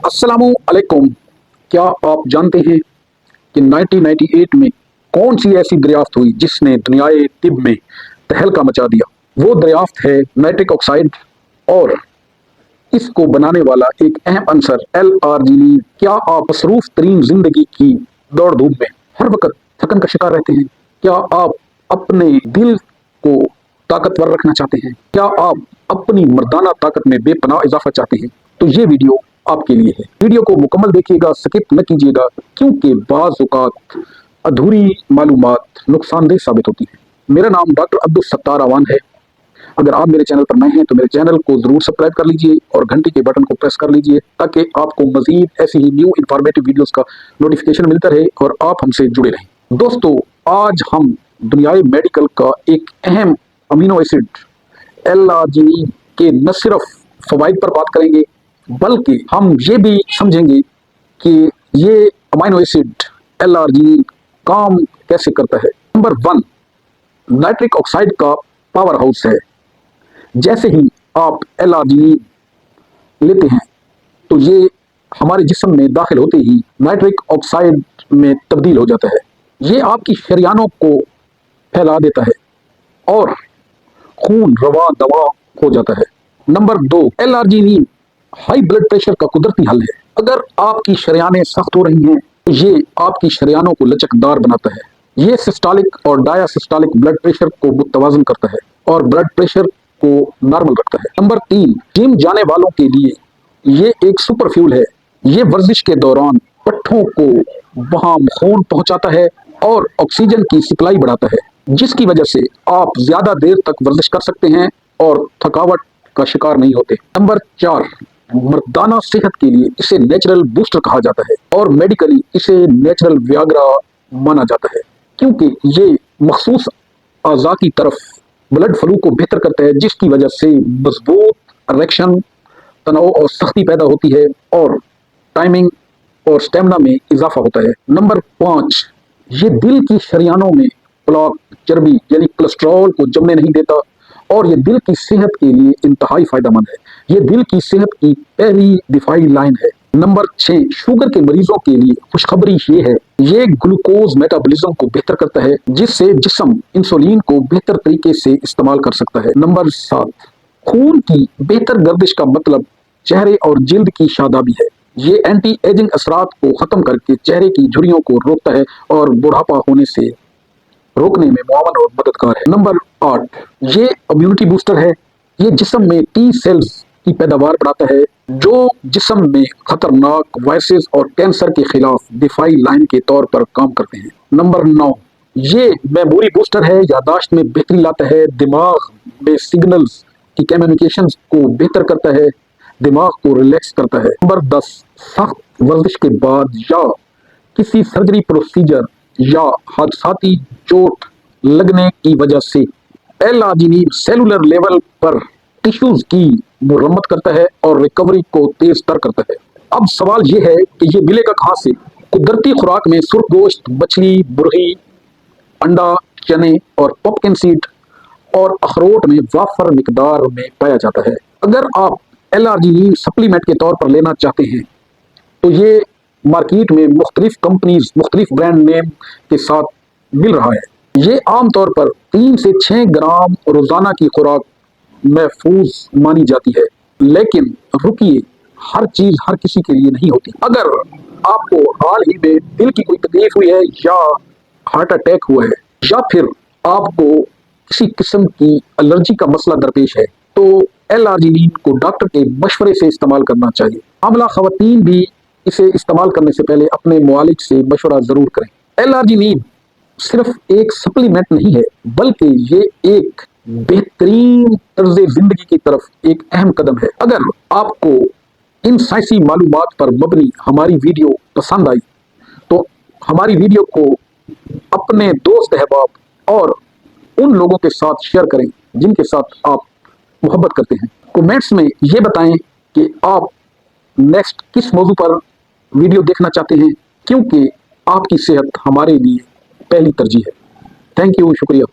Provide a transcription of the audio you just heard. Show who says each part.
Speaker 1: अस्सलामु अलैकुम। क्या आप जानते हैं कि 1998 में कौन सी ऐसी दरियाफ्त हुई जिसने दुनियाए तिब में तहलका मचा दिया? वो दरियाफ्त है नाइट्रिक ऑक्साइड, और इसको बनाने वाला एक अहम अंसर L-आर्जिनिन। क्या आप मसरूफ तरीन जिंदगी की दौड़ धूप में हर वक्त थकन का शिकार रहते हैं? क्या आप अपने दिल को ताकतवर रखना चाहते हैं? क्या आप अपनी मर्दाना ताकत में बेपनाह इजाफा चाहते हैं? तो ये वीडियो आपके लिए है। वीडियो को मुकम्मल देखिएगा, स्किप न कीजिएगा, क्योंकि बाज़ औक़ात अधूरी मालूमात नुकसानदेह साबित होती है। मेरा नाम डॉक्टर अब्दुल सत्तार अवान है। अगर आप मेरे चैनल पर नए हैं तो मेरे चैनल को ज़रूर सब्सक्राइब कर लीजिए और घंटी के बटन को प्रेस कर लीजिए, ताकि आपको मज़ीद ऐसी ही न्यू इन्फॉर्मेटिव वीडियोस का नोटिफिकेशन मिलता रहे और आप हमसे जुड़े रहें। दोस्तों, आज हम दुनियाई मेडिकल का एक अहम अमीनो एसिड L-आर्जिनिन के न सिर्फ फ़वाइद पर बात करेंगे, बल्कि हम ये भी समझेंगे कि ये अमीनो एसिड L-आर्जिनिन काम कैसे करता है। नंबर 1, नाइट्रिक ऑक्साइड का पावर हाउस है। जैसे ही आप L-आर्जिनिन लेते हैं तो ये हमारे जिस्म में दाखिल होते ही नाइट्रिक ऑक्साइड में तब्दील हो जाता है। ये आपकी शरियानों को फैला देता है और खून रवा दवा हो जाता है। नंबर 2, L-आर्जिनिन हाई ब्लड प्रेशर का कुदरती हल है। अगर आपकी शरियानें सख्त हो रही हैं तो ये आपकी शरियानों को लचकदार बनाता है। ये सिस्टोलिक और डायसिस्टोलिक ब्लड प्रेशर को मुतवाजन करता है और ब्लड प्रेशर को नॉर्मल रखता है। नंबर 3, जिम जाने वालों के लिए ये एक सुपर फ्यूल है। ये वर्जिश के दौरान पट्ठों को वहां खून पहुंचाता है और ऑक्सीजन की सप्लाई बढ़ाता है, जिसकी वजह से आप ज्यादा देर तक वर्जिश कर सकते हैं और थकावट का शिकार नहीं होते। नंबर 4, मर्दाना सेहत के लिए इसे नेचुरल बूस्टर कहा जाता है और मेडिकली इसे नेचुरल व्याग्रा माना जाता है, क्योंकि ये मखसूस अज़ा की तरफ ब्लड फ्लो को बेहतर करता है, जिसकी वजह से मजबूत इरेक्शन, तनाव और सख्ती पैदा होती है और टाइमिंग और स्टेमिना में इजाफा होता है। नंबर 5, ये दिल की शरियानों में प्लाक, चर्बी यानी कोलेस्ट्रॉल को जमने नहीं देता और ये दिल की सेहत के लिए इंतहाई फायदेमंद है। ये दिल की सेहत की पहली दिफाई लाइन है। नंबर 6, शुगर के मरीजों के लिए खुशखबरी ये है, ये ग्लूकोज मेटाबॉलिज्म को बेहतर करता है, जिससे जिस्म इंसुलिन को बेहतर तरीके से इस्तेमाल कर सकता है। नंबर 7, खून की बेहतर गर्दिश का मतलब चेहरे और जिल्द की शादाबी है। ये एंटी एजिंग असरात को खत्म करके चेहरे की झुर्रियों को रोकता है और बुढ़ापा होने से रोकने में मुआवन और मददगार है। नंबर 8, ये इम्यूनिटी बूस्टर है। ये जिस्म में टी सेल्स की पैदावार बढ़ाता है, जो जिस्म में खतरनाक वायरसेस और कैंसर के खिलाफ दिफाई लाइन के तौर पर काम करते हैं। नंबर 9, ये मेमोरी बूस्टर है। यादाश्त में बेहतरी लाता है, दिमाग में सिग्नल्स की कम्युनिकेशन को बेहतर करता है, दिमाग को रिलैक्स करता है। नंबर 10, सख्त वर्जिश के बाद या किसी सर्जरी प्रोसीजर या हादसाती चोट लगने की वजह से L-आर्जिनिन सेलुलर लेवल पर टिश्यूज की मुरम्मत करता है और रिकवरी को तेज तर करता है। अब सवाल यह है कि ये मिलेगा कहाँ से? कुदरती खुराक में सुर्ख गोश्त, मछली, मुर्गी, अंडा, चने और पम्पकिन सीड और अखरोट में वाफर मिकदार में पाया जाता है। अगर आप L-आर्जिनिन सप्लीमेंट के तौर पर लेना चाहते हैं तो ये मार्केट में मुख्तलिफ कंपनीज, मुख्तलिफ ब्रांड नेम के साथ मिल रहा है। ये आमतौर पर 3 से 6 ग्राम रोजाना की खुराक महफूज मानी जाती है, लेकिन रुकिए, हर चीज हर किसी के लिए नहीं होती। अगर आपको हाल ही में दिल की कोई तकलीफ हुई है या हार्ट अटैक हुआ है या फिर आपको किसी किस्म की एलर्जी का मसला दरपेश है, तो L-आर्जिनिन को डॉक्टर के मशवरे से इस्तेमाल करना चाहिए। हामिला खवातीन भी इसे इस्तेमाल करने से पहले अपने मुआलिज से मशवरा जरूर करें। L-आर्जिनिन सिर्फ एक सप्लीमेंट नहीं है, बल्कि ये एक बेहतरीन तर्ज जिंदगी की तरफ एक अहम कदम है। अगर आपको इन साइंसी मालूमात पर मबनी हमारी वीडियो पसंद आई तो हमारी वीडियो को अपने दोस्त अहबाब और उन लोगों के साथ शेयर करें जिनके साथ आप मोहब्बत करते हैं। कमेंट्स में ये बताएं कि आप नेक्स्ट किस मौजू पर वीडियो देखना चाहते हैं, क्योंकि आपकी सेहत हमारे लिए पहली तरजीह है। थैंक यू, शुक्रिया।